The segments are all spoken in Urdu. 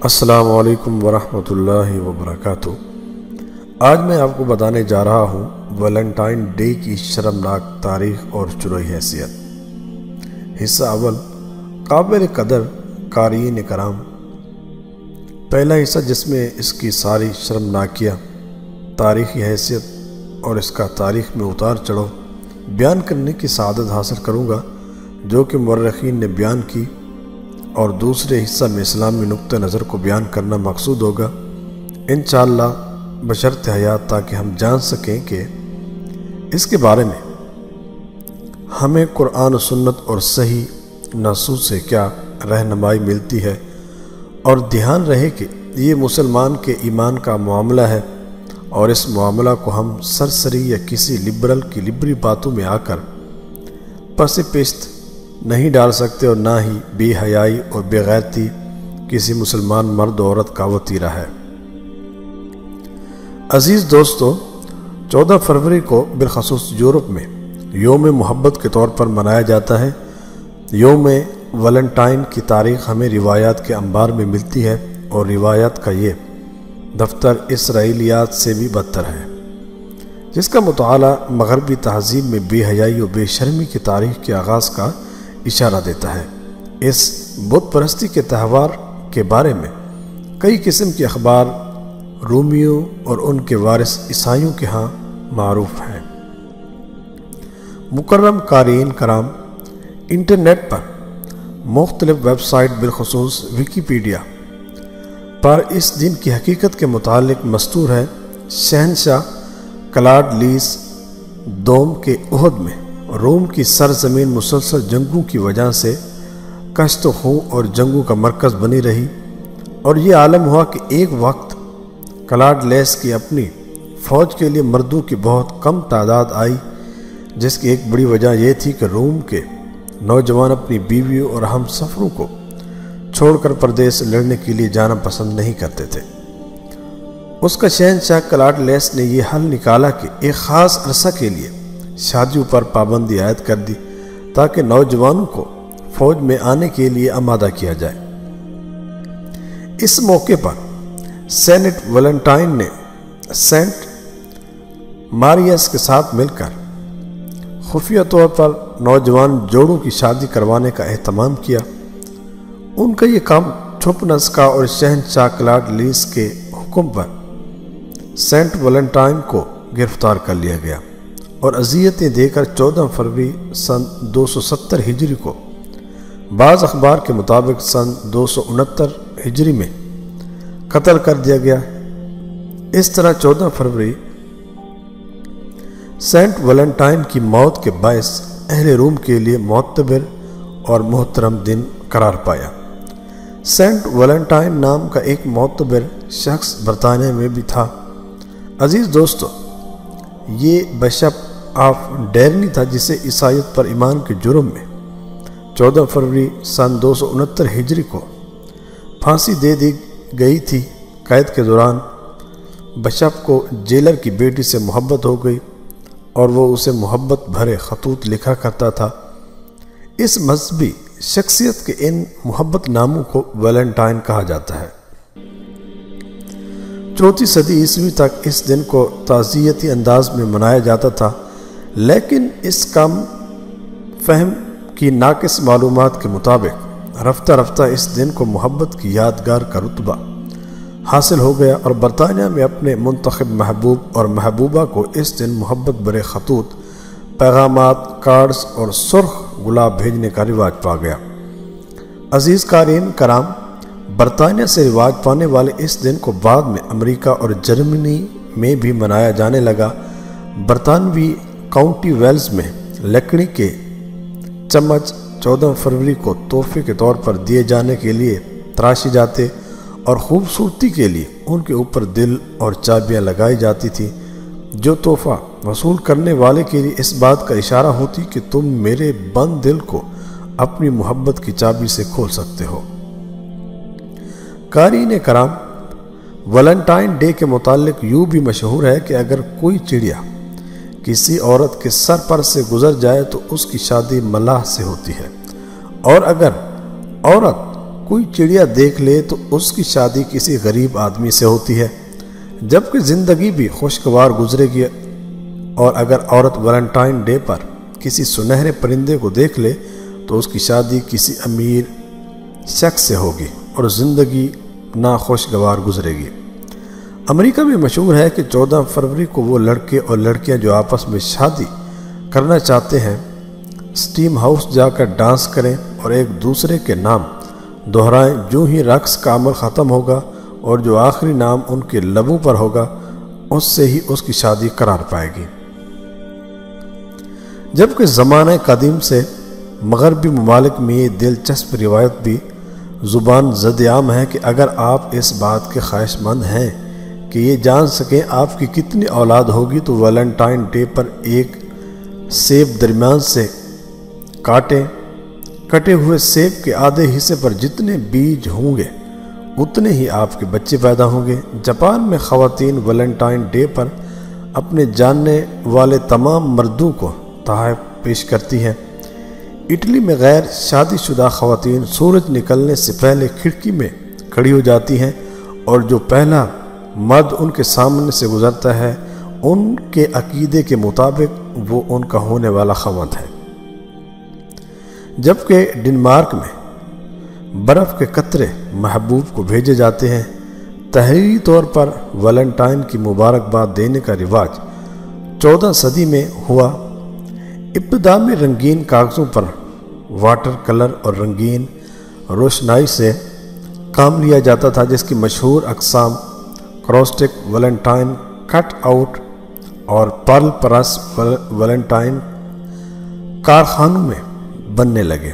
السلام علیکم ورحمۃ اللہ وبرکاتہ۔ آج میں آپ کو بتانے جا رہا ہوں ویلنٹائن ڈے کی شرمناک تاریخ اور شرعی حیثیت۔ حصہ اول، قابل قدر قارئین کرام۔ پہلا حصہ جس میں اس کی ساری شرمناکیاں، تاریخی حیثیت اور اس کا تاریخ میں اتار چڑھاؤ بیان کرنے کی سعادت حاصل کروں گا جو کہ مورخین نے بیان کی، اور دوسرے حصہ میں اسلامی نقطہ نظر کو بیان کرنا مقصود ہوگا انشاءاللہ بشرط حیات، تاکہ ہم جان سکیں کہ اس کے بارے میں ہمیں قرآن و سنت اور صحیح نصوص سے کیا رہنمائی ملتی ہے، اور دھیان رہے کہ یہ مسلمان کے ایمان کا معاملہ ہے، اور اس معاملہ کو ہم سرسری یا کسی لبرل کی لبری باتوں میں آ کر پس پیست نہیں ڈال سکتے، اور نہ ہی بے حیائی اور بے غیرتی کسی مسلمان مرد و عورت کا وتیرہ ہے۔ عزیز دوستو، 14 فروری کو بالخصوص یورپ میں یوم محبت کے طور پر منایا جاتا ہے۔ یوم ویلنٹائن کی تاریخ ہمیں روایات کے انبار میں ملتی ہے، اور روایات کا یہ دفتر اسرائیلیات سے بھی بدتر ہے، جس کا مطالعہ مغربی تہذیب میں بے حیائی و بے شرمی کی تاریخ کے آغاز کا اشارہ دیتا ہے۔ اس بت پرستی کے تہوار کے بارے میں کئی قسم کے اخبار رومیوں اور ان کے وارث عیسائیوں کے ہاں معروف ہیں۔ مکرم قارئین کرام، انٹرنیٹ پر مختلف ویب سائٹ بالخصوص ویکیپیڈیا پر اس دن کی حقیقت کے متعلق مستور ہے۔ شہنشاہ کلاڈ لیس دوم کے عہد میں روم کی سرزمین مسلسل جنگوں کی وجہ سے کشت و خوں اور جنگوں کا مرکز بنی رہی، اور یہ عالم ہوا کہ ایک وقت کلاڈ لیس کی اپنی فوج کے لیے مردوں کی بہت کم تعداد آئی، جس کی ایک بڑی وجہ یہ تھی کہ روم کے نوجوان اپنی بیویوں اور ہم سفروں کو چھوڑ کر پردیس لڑنے کے لیے جانا پسند نہیں کرتے تھے۔ اس کا شہنشاہ کلاڈ لیس نے یہ حل نکالا کہ ایک خاص عرصہ کے لیے شادیوں پر پابندی عائد کر دی، تاکہ نوجوانوں کو فوج میں آنے کے لیے آمادہ کیا جائے۔ اس موقع پر سینٹ ویلنٹائن نے سینٹ ماریس کے ساتھ مل کر خفیہ طور پر نوجوان جوڑوں کی شادی کروانے کا اہتمام کیا۔ ان کا یہ کام چھپ نہ سکا، اور شہنشاہ کلاڈ لیس کے حکم پر سینٹ ویلنٹائن کو گرفتار کر لیا گیا، اور اذیتیں دے کر 14 فروری سن 270 ہجری کو، بعض اخبار کے مطابق سن 269 ہجری میں قتل کر دیا گیا۔ اس طرح 14 فروری سینٹ ویلنٹائن کی موت کے باعث اہل روم کے لیے معتبر اور محترم دن قرار پایا۔ سینٹ ویلنٹائن نام کا ایک معتبر شخص برطانیہ میں بھی تھا۔ عزیز دوستو، یہ بشپ آف ڈیرنی تھا، جسے عیسائیت پر ایمان کے جرم میں 14 فروری سن 269 ہجری کو پھانسی دے دی گئی تھی۔ قید کے دوران بشپ کو جیلر کی بیٹی سے محبت ہو گئی، اور وہ اسے محبت بھرے خطوط لکھا کرتا تھا۔ اس مذہبی شخصیت کے ان محبت ناموں کو ویلنٹائن کہا جاتا ہے۔ 4 صدی عیسوی تک اس دن کو تعزیتی انداز میں منایا جاتا تھا، لیکن اس کم فہم کی ناقص معلومات کے مطابق رفتہ رفتہ اس دن کو محبت کی یادگار کا رتبہ حاصل ہو گیا، اور برطانیہ میں اپنے منتخب محبوب اور محبوبہ کو اس دن محبت برے خطوط، پیغامات، کارڈز اور سرخ گلاب بھیجنے کا رواج پا گیا۔ عزیز قارئین کرام، برطانیہ سے رواج پانے والے اس دن کو بعد میں امریکہ اور جرمنی میں بھی منایا جانے لگا۔ برطانوی کاؤنٹی ویلز میں لکڑی کے چمچ 14 فروری کو تحفے کے طور پر دیے جانے کے لیے تراشے جاتے، اور خوبصورتی کے لیے ان کے اوپر دل اور چابیاں لگائی جاتی تھیں، جو تحفہ وصول کرنے والے کے لیے اس بات کا اشارہ ہوتی کہ تم میرے بند دل کو اپنی محبت کی چابی سے کھول سکتے ہو۔ قارئین کرام، ویلنٹائن ڈے کے متعلق یوں بھی مشہور ہے کہ اگر کوئی چڑیا کسی عورت کے سر پر سے گزر جائے تو اس کی شادی ملاح سے ہوتی ہے، اور اگر عورت کوئی چڑیا دیکھ لے تو اس کی شادی کسی غریب آدمی سے ہوتی ہے، جبکہ زندگی بھی خوشگوار گزرے گی، اور اگر عورت ویلنٹائن ڈے پر کسی سنہرے پرندے کو دیکھ لے تو اس کی شادی کسی امیر شخص سے ہوگی اور زندگی ناخوشگوار گزرے گی۔ امریکہ میں مشہور ہے کہ 14 فروری کو وہ لڑکے اور لڑکیاں جو آپس میں شادی کرنا چاہتے ہیں اسٹیم ہاؤس جا کر ڈانس کریں اور ایک دوسرے کے نام دہرائیں۔ جو ہی رقص کا عمل ختم ہوگا اور جو آخری نام ان کے لبوں پر ہوگا اس سے ہی اس کی شادی قرار پائے گی۔ جبکہ زمانہ قدیم سے مغربی ممالک میں یہ دلچسپ روایت بھی زبان زد عام ہے کہ اگر آپ اس بات کے خواہش مند ہیں کہ یہ جان سکیں آپ کی کتنی اولاد ہوگی تو ویلنٹائن ڈے پر ایک سیب درمیان سے کٹے ہوئے سیب کے آدھے حصے پر جتنے بیج ہوں گے اتنے ہی آپ کے بچے پیدا ہوں گے۔ جاپان میں خواتین ویلنٹائن ڈے پر اپنے جاننے والے تمام مردوں کو تحائف پیش کرتی ہیں۔ اٹلی میں غیر شادی شدہ خواتین سورج نکلنے سے پہلے کھڑکی میں کھڑی ہو جاتی ہیں اور جو پہلا مرد ان کے سامنے سے گزرتا ہے ان کے عقیدے کے مطابق وہ ان کا ہونے والا خاوند ہے۔ جبکہ ڈنمارک میں برف کے قطرے محبوب کو بھیجے جاتے ہیں۔ تحریری طور پر ویلنٹائن کی مبارکباد دینے کا رواج 14 صدی میں ہوا۔ ابتدا میں رنگین کاغذوں پر واٹر کلر اور رنگین روشنائی سے کام لیا جاتا تھا، جس کی مشہور اقسام کراسٹک ویلنٹائن، کٹ آؤٹ اور پرل پرس ویلنٹائن کارخانوں میں بننے لگے۔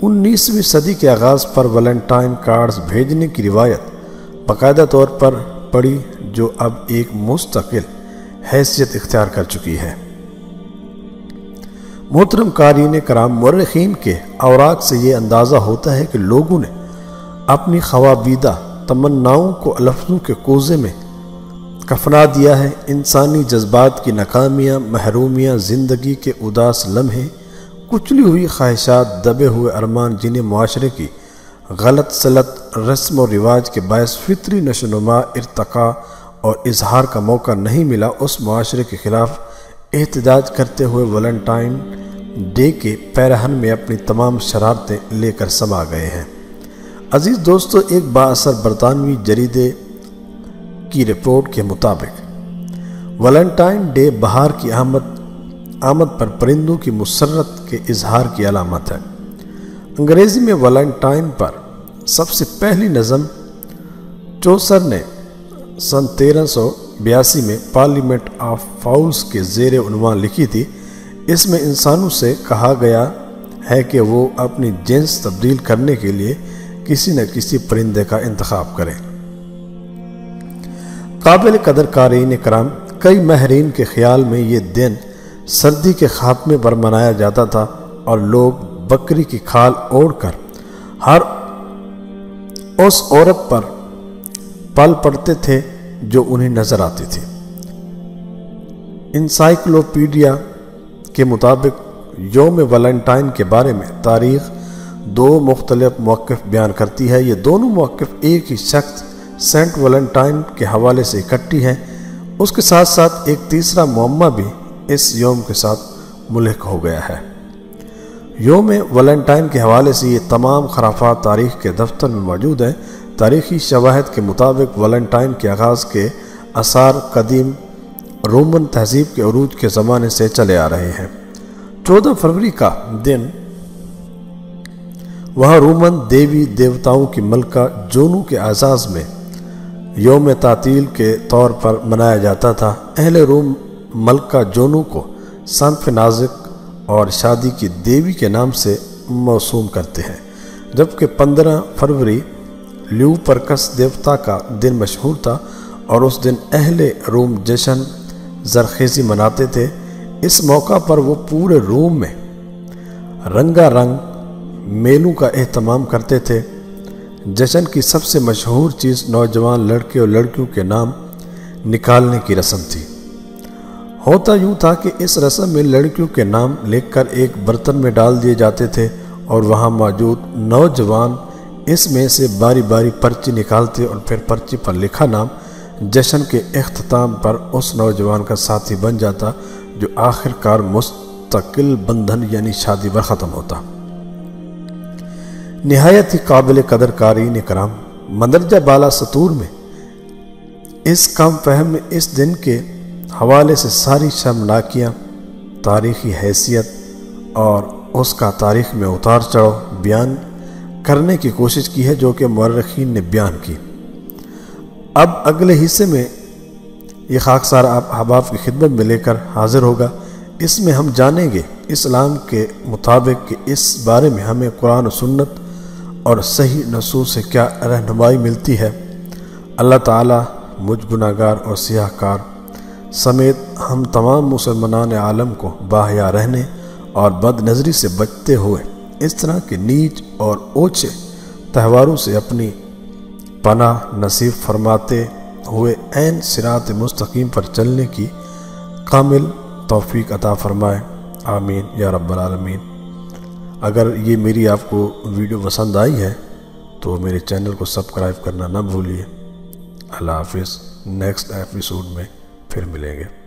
19ویں صدی کے آغاز پر ویلنٹائن کارڈز بھیجنے کی روایت باقاعدہ طور پر پڑی، جو اب ایک مستقل حیثیت اختیار کر چکی ہے۔ محترم قارئین کرام، مورخین کے اوراق سے یہ اندازہ ہوتا ہے کہ لوگوں نے اپنی خواابیدہ تمناؤں کو لفظوں کے کوزے میں کفنا دیا ہے۔ انسانی جذبات کی ناکامیاں، محرومیاں، زندگی کے اداس لمحے، کچلی ہوئی خواہشات، دبے ہوئے ارمان، جنہیں معاشرے کی غلط سلط رسم و رواج کے باعث فطری نشو و نما، ارتقاء اور اظہار کا موقع نہیں ملا، اس معاشرے کے خلاف احتجاج کرتے ہوئے ویلنٹائن ڈے کے پیرہن میں اپنی تمام شرارتیں لے کر سما گئے ہیں۔ عزیز دوستو، ایک بااثر برطانوی جریدے کی رپورٹ کے مطابق ویلنٹائن ڈے بہار کی آمد پر پرندوں کی مسرت کے اظہار کی علامت ہے۔ انگریزی میں ویلنٹائن پر سب سے پہلی نظم چوسر نے سن 1382 میں پارلیمنٹ آف فاؤلز کے زیر عنوان لکھی تھی۔ اس میں انسانوں سے کہا گیا ہے کہ وہ اپنی جنس تبدیل کرنے کے لیے کسی نہ کسی پرندے کا انتخاب کریں۔ قابل قدر قارئین کرام، کئی ماہرین کے خیال میں یہ دن سردی کے خاتمے پر منایا جاتا تھا اور لوگ بکری کی کھال اوڑھ کر ہر اس عورت پر پل پڑتے تھے جو انہیں نظر آتی تھی۔ انسائکلوپیڈیا کے مطابق یوم ویلنٹائن کے بارے میں تاریخ 2 مختلف موقف بیان کرتی ہے۔ یہ دونوں موقف ایک ہی شخص سینٹ ویلنٹائن کے حوالے سے اکٹھی ہیں۔ اس کے ساتھ ساتھ ایک تیسرا معمہ بھی اس یوم کے ساتھ ملحق ہو گیا ہے۔ یوم ویلنٹائن کے حوالے سے یہ تمام خرافات تاریخ کے دفتر میں موجود ہیں۔ تاریخی شواہد کے مطابق ویلنٹائن کے آغاز کے آثار قدیم رومن تہذیب کے عروج کے زمانے سے چلے آ رہے ہیں۔ 14 فروری کا دن وہاں رومن دیوی دیوتاؤں کی ملکہ جونو کے اعزاز میں یوم تعطیل کے طور پر منایا جاتا تھا۔ اہل روم ملکہ جونو کو صنف نازک اور شادی کی دیوی کے نام سے موسوم کرتے ہیں، جبکہ 15 فروری لیوپرکس دیوتا کا دن مشہور تھا اور اس دن اہل روم جشن زرخیزی مناتے تھے۔ اس موقع پر وہ پورے روم میں رنگا رنگ میلوں کا اہتمام کرتے تھے۔ جشن کی سب سے مشہور چیز نوجوان لڑکے اور لڑکیوں کے نام نکالنے کی رسم تھی۔ ہوتا یوں تھا کہ اس رسم میں لڑکیوں کے نام لکھ کر ایک برتن میں ڈال دیے جاتے تھے اور وہاں موجود نوجوان اس میں سے باری باری پرچی نکالتے اور پھر پرچی پر لکھا نام جشن کے اختتام پر اس نوجوان کا ساتھی بن جاتا جو آخر کار مستقل بندھن یعنی شادی پر ختم ہوتا۔ نہایت ہی قابل قدر قارئین کرام، مندرجہ بالا سطور میں اس کم فہم میں اس دن کے حوالے سے ساری شرمناکیاں، تاریخی حیثیت اور اس کا تاریخ میں اتار چڑھاؤ بیان کرنے کی کوشش کی ہے جو کہ مورخین نے بیان کی۔ اب اگلے حصے میں یہ خاکسار احباب کی خدمت میں لے کر حاضر ہوگا۔ اس میں ہم جانیں گے اسلام کے مطابق کہ اس بارے میں ہمیں قرآن و سنت اور صحیح نصوص سے کیا رہنمائی ملتی ہے۔ اللہ تعالی مجھ گناہگار اور سیاہ کار سمیت ہم تمام مسلمان عالم کو باحیا رہنے اور بد نظری سے بچتے ہوئے اس طرح کے نیچ اور اوچھے تہواروں سے اپنی پناہ نصیب فرماتے ہوئے عین صراط مستقیم پر چلنے کی کامل توفیق عطا فرمائے، آمین یا رب العالمین۔ اگر یہ میری آپ کو ویڈیو پسند آئی ہے تو میرے چینل کو سبسکرائب کرنا نہ بھولیے۔ اللہ حافظ، نیکسٹ ایپیسوڈ میں پھر ملیں گے۔